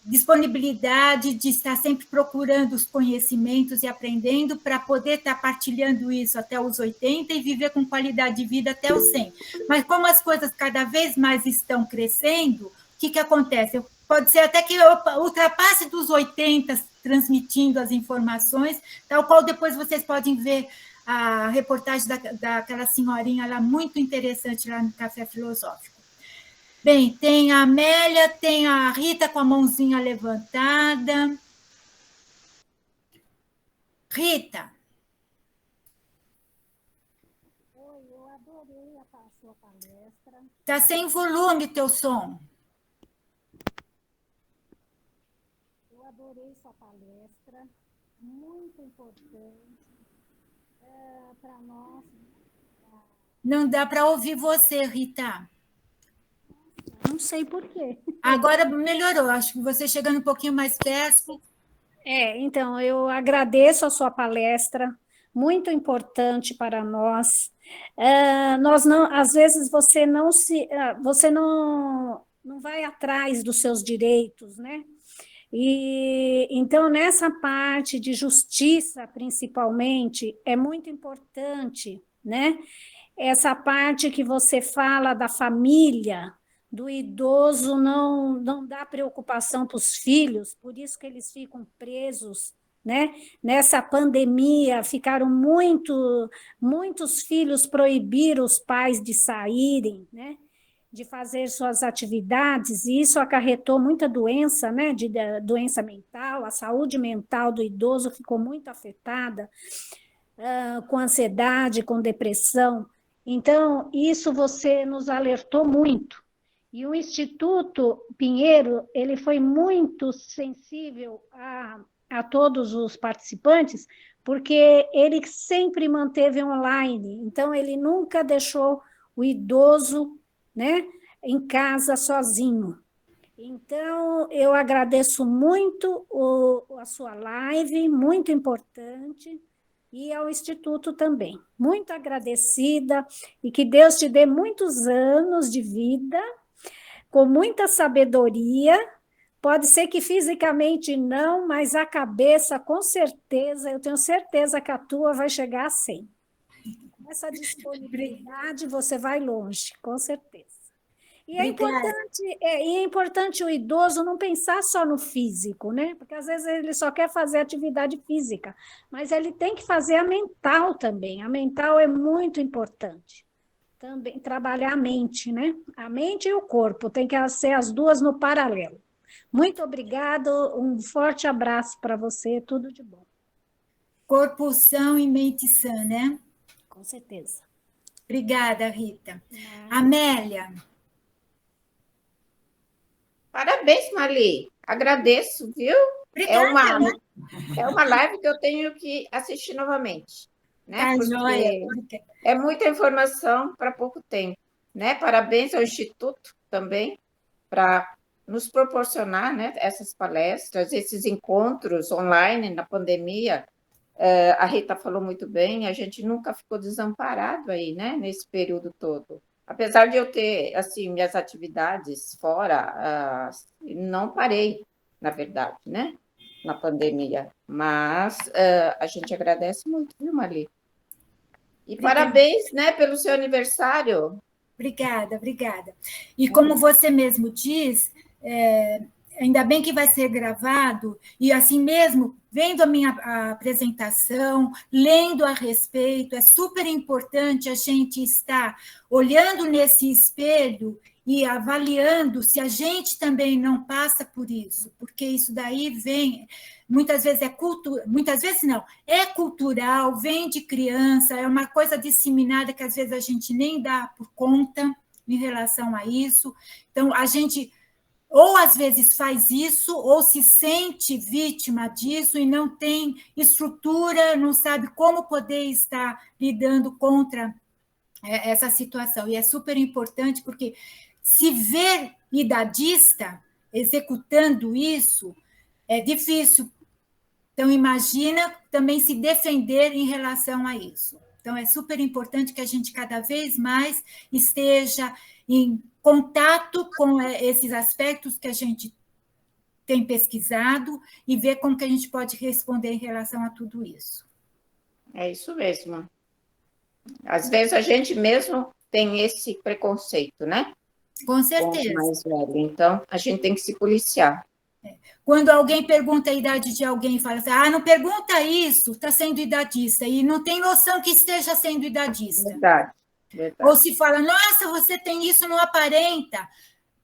disponibilidade de estar sempre procurando os conhecimentos e aprendendo para poder estar partilhando isso até os 80 e viver com qualidade de vida até os 100. Mas como as coisas cada vez mais estão crescendo, o que acontece? Pode ser até que eu ultrapasse dos 80 transmitindo as informações, tal qual depois vocês podem ver a reportagem daquela senhorinha lá, muito interessante lá no Café Filosófico. Bem, tem a Amélia, tem a Rita com a mãozinha levantada. Rita. Oi, eu adorei a sua palestra. Está sem volume teu som. Eu adorei sua palestra, muito importante para nós. Não dá para ouvir você, Rita. Não sei por quê. Agora melhorou, acho que você chegando um pouquinho mais perto. Então, eu agradeço a sua palestra, muito importante para nós. Nós não, às vezes você não vai atrás dos seus direitos, né? E então nessa parte de justiça, principalmente, é muito importante, né? Essa parte que você fala da família, do idoso não dá preocupação para os filhos, por isso que eles ficam presos, né? Nessa pandemia, ficaram muitos filhos proibiram os pais de saírem, né? De fazer suas atividades, e isso acarretou muita doença, né? De doença mental, a saúde mental do idoso ficou muito afetada, com ansiedade, com depressão. Então, isso você nos alertou muito. E o Instituto Pinheiro, ele foi muito sensível a todos os participantes, porque ele sempre manteve online, então ele nunca deixou o idoso, né, em casa sozinho. Então, eu agradeço muito a sua live, muito importante, e ao Instituto também. Muito agradecida, e que Deus te dê muitos anos de vida, com muita sabedoria. Pode ser que fisicamente não, mas a cabeça, com certeza, eu tenho certeza que a tua vai chegar a 100. Com essa disponibilidade, você vai longe, com certeza. E é importante o idoso não pensar só no físico, né? Porque às vezes ele só quer fazer atividade física, mas ele tem que fazer a mental também. A mental é muito importante. Também trabalhar a mente, né? A mente e o corpo, tem que ser as duas no paralelo. Muito obrigado, um forte abraço para você, tudo de bom. Corpo são e mente sã, né? Com certeza. Obrigada, Rita. Amélia. Parabéns, Marli. Agradeço, viu? Obrigada. É uma live que eu tenho que assistir novamente, né? Porque joia. É muita informação para pouco tempo, né? Parabéns ao Instituto também para nos proporcionar, né, essas palestras, esses encontros online na pandemia. A Rita falou muito bem, a gente nunca ficou desamparado aí, né, nesse período todo. Apesar de eu ter, assim, minhas atividades fora, não parei, na verdade, né, na pandemia. Mas a gente agradece muito, viu, Marli? E obrigada. Parabéns, né, pelo seu aniversário. Obrigada. E como você mesmo diz, ainda bem que vai ser gravado, e assim mesmo, vendo a minha apresentação, lendo a respeito, é super importante a gente estar olhando nesse espelho e avaliando se a gente também não passa por isso, porque isso daí vem, muitas vezes é cultural, vem de criança, é uma coisa disseminada que às vezes a gente nem dá por conta em relação a isso. Então, a gente ou às vezes faz isso, ou se sente vítima disso e não tem estrutura, não sabe como poder estar lidando contra essa situação. E é super importante, porque se ver idadista executando isso, é difícil. Então, imagina também se defender em relação a isso. Então, é super importante que a gente cada vez mais esteja em contato com esses aspectos que a gente tem pesquisado e ver como que a gente pode responder em relação a tudo isso. É isso mesmo. Às vezes a gente mesmo tem esse preconceito, né? Com certeza. Com o mais velho. Então, a gente tem que se policiar. Quando alguém pergunta a idade de alguém e fala assim, não pergunta isso, está sendo idadista, e não tem noção que esteja sendo idadista. Verdade. Ou se fala, nossa, você tem isso, não aparenta.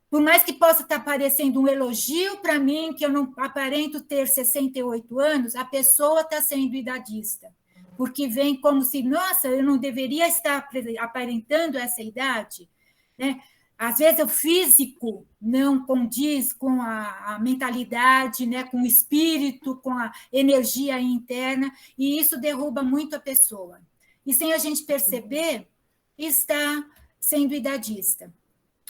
Por mais que possa estar parecendo um elogio para mim, que eu não aparento ter 68 anos, a pessoa está sendo idadista. Porque vem como se, nossa, eu não deveria estar aparentando essa idade, né? Às vezes o físico não condiz com a mentalidade, né, com o espírito, com a energia interna, e isso derruba muito a pessoa. E sem a gente perceber, está sendo idadista.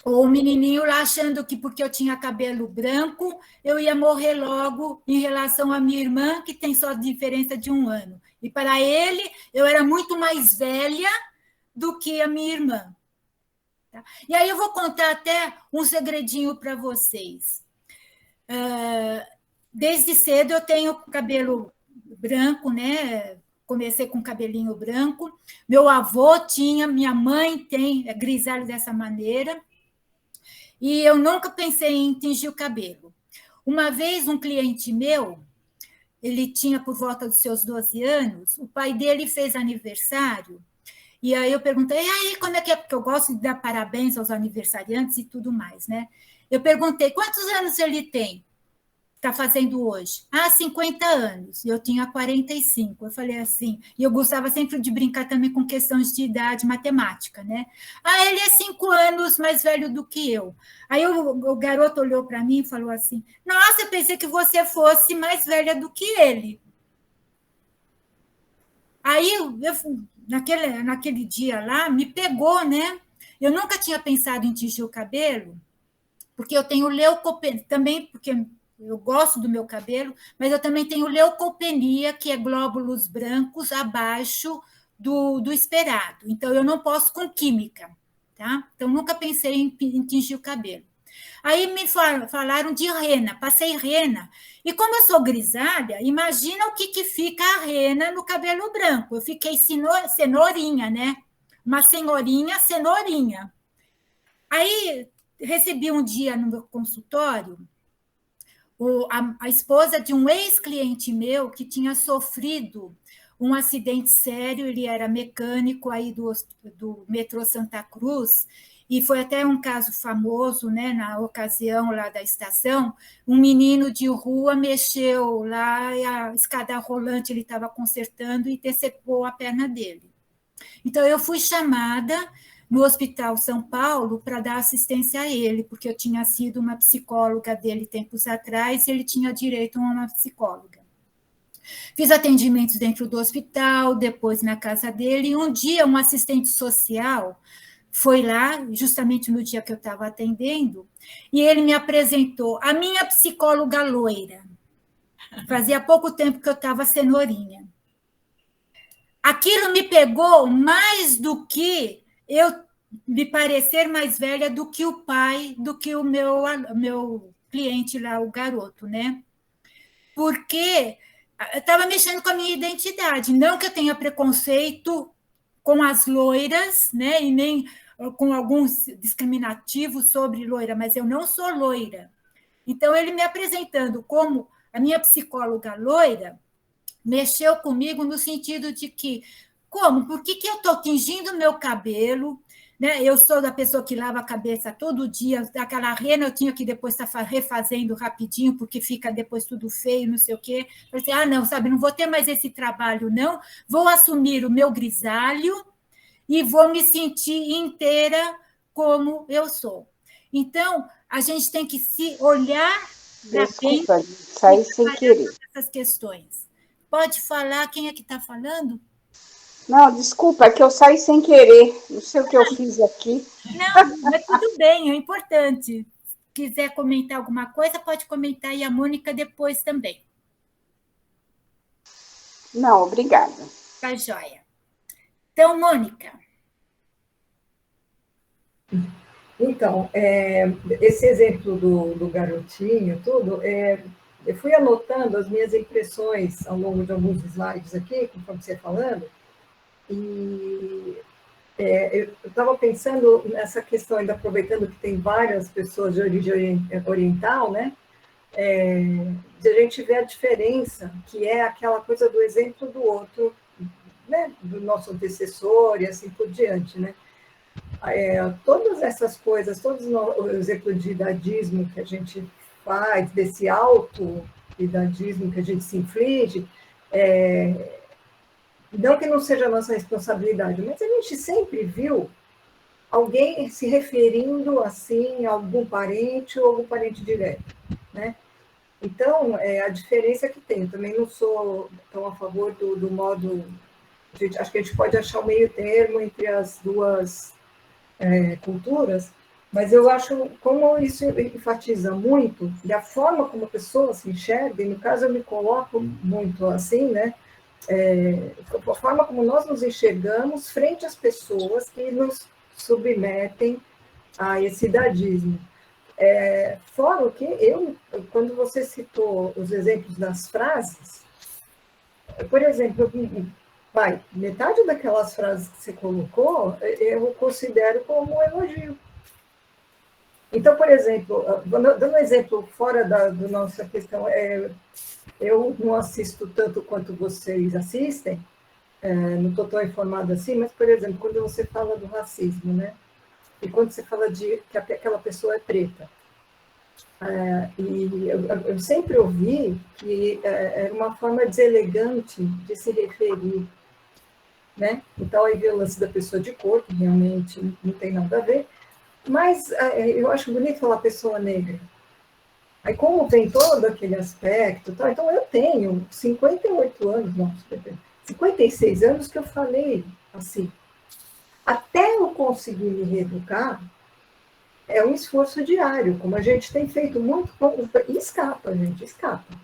Ou o menininho lá achando que porque eu tinha cabelo branco, eu ia morrer logo em relação à minha irmã, que tem só diferença de 1 ano. E para ele, eu era muito mais velha do que a minha irmã. E aí eu vou contar até um segredinho para vocês. Desde cedo eu tenho cabelo branco, né? Comecei com cabelinho branco. Meu avô tinha, minha mãe tem, é grisalho dessa maneira. E eu nunca pensei em tingir o cabelo. Uma vez um cliente meu, ele tinha por volta dos seus 12 anos, o pai dele fez aniversário. E aí eu perguntei, e aí, como é que é? Porque eu gosto de dar parabéns aos aniversariantes e tudo mais, né? Eu perguntei, quantos anos ele tem? Está fazendo hoje? 50 anos. E eu tinha 45. Eu falei assim, e eu gostava sempre de brincar também com questões de idade matemática, né? Ele é 5 anos mais velho do que eu. Aí o garoto olhou para mim e falou assim, nossa, eu pensei que você fosse mais velha do que ele. Aí, naquele dia lá, me pegou, né? Eu nunca tinha pensado em tingir o cabelo, porque eu tenho leucopenia, também porque eu gosto do meu cabelo, mas eu também tenho leucopenia, que é glóbulos brancos abaixo do esperado. Então, eu não posso com química, tá? Então, nunca pensei em tingir o cabelo. Aí me falaram de rena, passei rena. E como eu sou grisalha, imagina o que fica a rena no cabelo branco. Eu fiquei cenourinha, né? Uma senhorinha, cenourinha. Aí recebi um dia no meu consultório a esposa de um ex-cliente meu que tinha sofrido um acidente sério, ele era mecânico aí do metrô Santa Cruz, e foi até um caso famoso, né, na ocasião lá da estação, um menino de rua mexeu lá, e a escada rolante ele estava consertando e decepou a perna dele. Então, eu fui chamada no Hospital São Paulo para dar assistência a ele, porque eu tinha sido uma psicóloga dele tempos atrás e ele tinha direito a uma psicóloga. Fiz atendimentos dentro do hospital, depois na casa dele, e um dia um assistente social foi lá, justamente no dia que eu estava atendendo, e ele me apresentou a minha psicóloga loira. Fazia pouco tempo que eu estava cenourinha. Aquilo me pegou mais do que eu me parecer mais velha do que o pai, do que o meu cliente lá, o garoto, né? Porque eu estava mexendo com a minha identidade. Não que eu tenha preconceito com as loiras, né? E nem com alguns discriminativos sobre loira, mas eu não sou loira. Então, ele me apresentando como a minha psicóloga loira, mexeu comigo no sentido de que, como? Por que eu estou tingindo meu cabelo? Né? Eu sou da pessoa que lava a cabeça todo dia, aquela rena eu tinha que depois estar refazendo rapidinho, porque fica depois tudo feio, não sei o quê. Eu falei, não, sabe, não vou ter mais esse trabalho, não. Vou assumir o meu grisalho e vou me sentir inteira como eu sou. Então, a gente tem que se olhar para Desculpa, saí sem querer. essas questões. Pode falar, quem é que está falando? Não, desculpa, é que eu saí sem querer. Não sei o que eu fiz aqui. Não, mas tudo bem, é importante. Se quiser comentar alguma coisa, pode comentar, e a Mônica depois também. Não, obrigada. Tá joia. Então, Mônica. Então, esse exemplo do garotinho, tudo, eu fui anotando as minhas impressões ao longo de alguns slides aqui, conforme você ia falando, e eu estava pensando nessa questão, ainda aproveitando que tem várias pessoas de origem oriental, né? De a gente ver a diferença, que é aquela coisa do exemplo do outro, né? Do nosso antecessor e assim por diante, né? Todas essas coisas, todos o exemplo de idadismo que a gente faz, desse auto-idadismo que a gente se inflige, não que não seja a nossa responsabilidade, mas a gente sempre viu alguém se referindo assim a algum parente ou algum parente direto, né? Então, a diferença que tem, eu também não sou tão a favor do modo... acho que a gente pode achar o meio termo entre as duas culturas, mas eu acho como isso enfatiza muito, e a forma como a pessoa se enxerga, e no caso eu me coloco muito assim, né? A forma como nós nos enxergamos frente às pessoas que nos submetem a esse idadismo. Fora o que quando você citou os exemplos das frases, por exemplo, metade daquelas frases que você colocou, eu considero como um elogio. Então, por exemplo, dando um exemplo fora da nossa questão, eu não assisto tanto quanto vocês assistem, não estou tão informada assim, mas, por exemplo, quando você fala do racismo, né? E quando você fala que aquela pessoa é preta, e eu sempre ouvi que era uma forma deselegante de se referir, né? Então, aí veio o lance da pessoa de cor, que realmente não tem nada a ver, mas eu acho bonito falar pessoa negra. Aí, como tem todo aquele aspecto, tá? Então eu tenho 58 anos, não, 56 anos que eu falei assim. Até eu conseguir me reeducar, é um esforço diário, como a gente tem feito muito, e escapa, gente, escapa.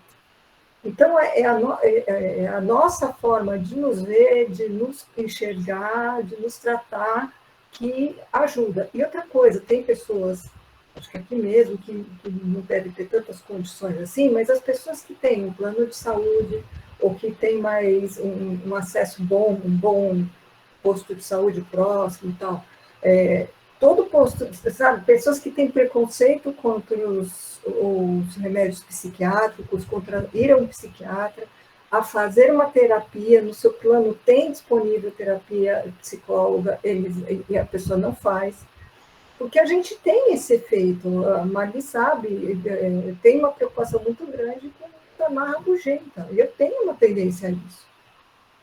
Então, é a nossa forma de nos ver, de nos enxergar, de nos tratar, que ajuda. E outra coisa, tem pessoas, acho que aqui mesmo, que não devem ter tantas condições assim, mas as pessoas que têm um plano de saúde, ou que têm mais um acesso bom, um bom posto de saúde próximo e tal, todo posto, sabe, pessoas que têm preconceito contra os remédios psiquiátricos, contra ir a um psiquiatra, a fazer uma terapia, no seu plano tem disponível terapia psicóloga, e a pessoa não faz, porque a gente tem esse efeito, a Mari sabe, tem uma preocupação muito grande com a marra rabugenta, e eu tenho uma tendência a isso,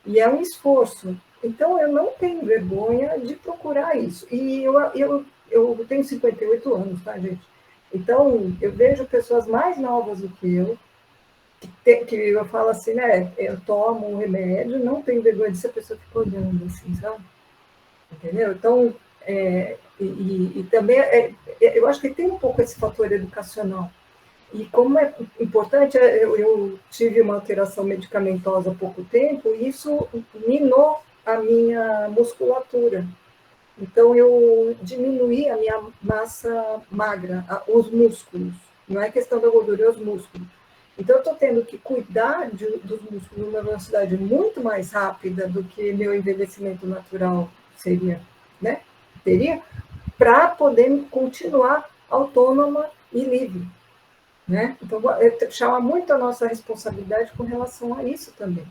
e é um esforço. Então, eu não tenho vergonha de procurar isso. E eu tenho 58 anos, tá, gente? Então, eu vejo pessoas mais novas do que eu, que eu falo assim, né? Eu tomo um remédio, não tenho vergonha disso, a pessoa fica olhando assim, sabe? Entendeu? Então, e também, eu acho que tem um pouco esse fator educacional. E como é importante, eu tive uma alteração medicamentosa há pouco tempo, e isso minou a minha musculatura. Então, eu diminuí a minha massa magra, os músculos. Não é questão da gordura, é os músculos. Então, eu estou tendo que cuidar dos músculos numa velocidade muito mais rápida do que meu envelhecimento natural seria, né? Teria, para poder continuar autônoma e livre. Né? Então, chama muito a nossa responsabilidade com relação a isso também.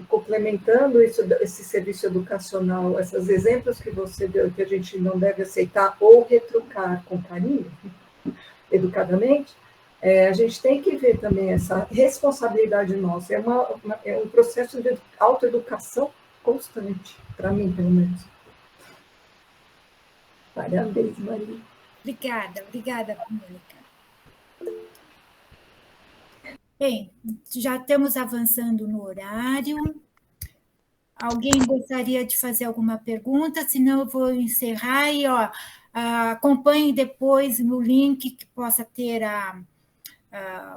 E complementando esse serviço educacional, esses exemplos que você deu, que a gente não deve aceitar ou retrucar com carinho, educadamente, a gente tem que ver também essa responsabilidade nossa. É um processo de autoeducação constante, para mim, pelo menos. Parabéns, Maria. Obrigada, Mônica. Bem, já estamos avançando no horário. Alguém gostaria de fazer alguma pergunta? Senão eu vou encerrar e acompanhe depois no link que possa ter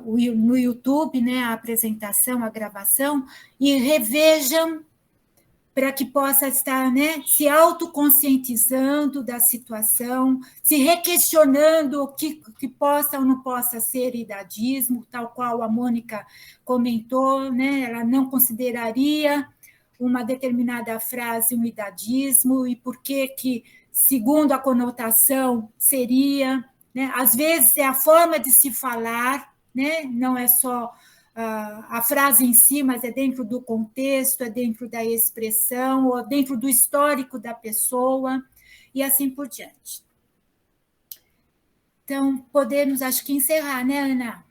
no YouTube, né, a apresentação, a gravação, e revejam para que possa estar, né, se autoconscientizando da situação, se requestionando o que possa ou não possa ser idadismo, tal qual a Mônica comentou, né, ela não consideraria uma determinada frase um idadismo, e por que, segundo a conotação, seria, né? Às vezes é a forma de se falar, né? Não é só a frase em si, mas é dentro do contexto, é dentro da expressão, ou dentro do histórico da pessoa, e assim por diante. Então, podemos, acho que, encerrar, né, Ana?